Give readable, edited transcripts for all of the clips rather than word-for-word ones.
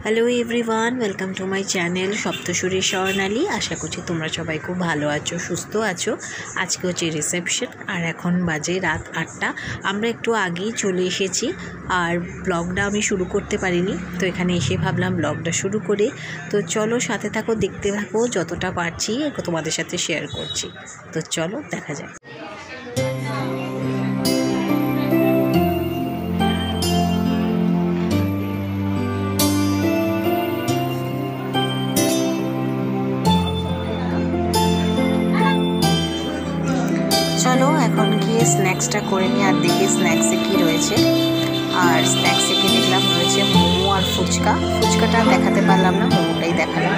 Hello everyone, welcome to my channel Saptasuri Swarnali. আশা করছি তোমরা সবাই খুব ভালো আছো, সুস্থ আছো। আজকে হচ্ছে রিসেপশন আর এখন বাজে রাত 8টা। আমরা একটু আগেই চলে এসেছি আর ব্লগটা আমি শুরু করতে পারিনি, তো এখানে এসে ভাবলাম ব্লগটা শুরু করে। তো চলো সাথে থাকো, দেখতে থাকো, যতটা পারছি তোমাদের সাথে শেয়ার করছি। তো চলো দেখা যাক। চলো এখন গিয়ে স্ন্যাক্সটা করে নিই আর দেখি স্ন্যাক্সে কী রয়েছে। আর স্ন্যাক্সে কি দেখলাম রয়েছে মোমো আর ফুচকাটা দেখাতে পারলাম না, মোমোটাই দেখালাম।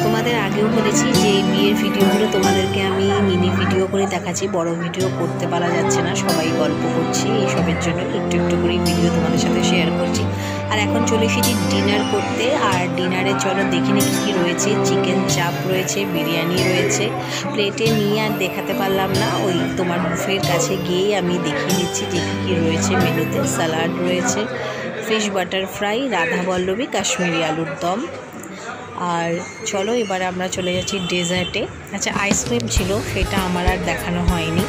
তোমাদের আগেও বলেছি যে বিয়ের ভিডিওগুলো তোমাদেরকে আমি মিনি ভিডিও করে দেখাচ্ছি, বড় ভিডিও করতে পারা যাচ্ছে না, সবাই গল্প করছি, এইসবের জন্য একটু একটু করে ভিডিও তোমাদের সাথে শেয়ার করছি। আর এখন চলে এসেছি ডিনার করতে। আর ডিনারে চলো দেখিনি কী কী রয়েছে। চিকেন চাপ রয়েছে, বিরিয়ানি রয়েছে, প্লেটে নিয়ে আর দেখাতে পারলাম না, ওই তোমার বুফের কাছে গিয়েই আমি দেখিয়ে নিচ্ছি যে কী কী রয়েছে মেনুতে। স্যালাড রয়েছে, fish butter fry, radhaballabhi Kashmiri আলুর দম। আর চলো এবার আমরা চলে যাচ্ছি ডেজার্টে। আচ্ছা, আইসক্রিম ছিল, সেটা আমার আর দেখানো হয়নি।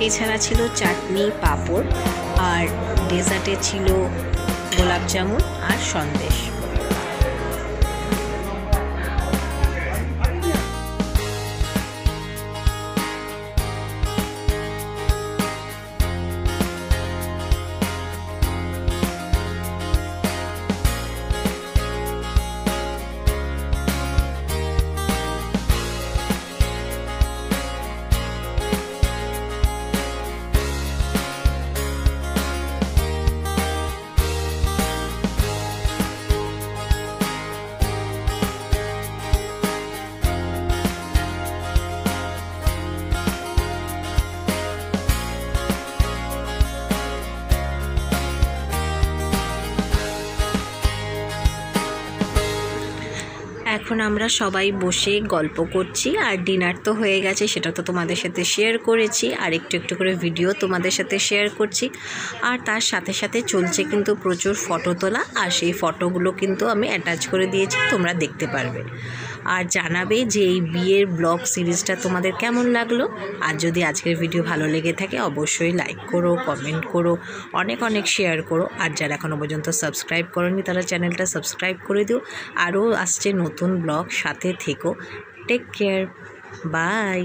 এছাড়া ছিল চাটনি, পাঁপড়, আর ডেজার্টে ছিল গোলাপ জামুন আর সন্দেশ। এখন আমরা সবাই বসে গল্প করছি আর ডিনার তো হয়ে গেছে, সেটা তো তোমাদের সাথে শেয়ার করেছি, আর একটু একটু করে ভিডিও তোমাদের সাথে শেয়ার করছি। আর তার সাথে সাথে চলছে কিন্তু প্রচুর ফটো তোলা, আর সেই ফটোগুলো কিন্তু আমি অ্যাটাচ করে দিয়েছি, তোমরা দেখতে পারবে। আর জানাবে যে এই বিয়ের ব্লগ সিরিজটা তোমাদের কেমন লাগলো। আর যদি আজকের ভিডিও ভালো লেগে থাকে অবশ্যই লাইক করো, কমেন্ট করো, অনেক অনেক শেয়ার করো। আর যারা এখনও পর্যন্ত সাবস্ক্রাইব করোনি তারা চ্যানেলটা সাবস্ক্রাইব করে দিও। আরও আসছে নতুন ব্লগ, সাথে থেকো। Take care, by.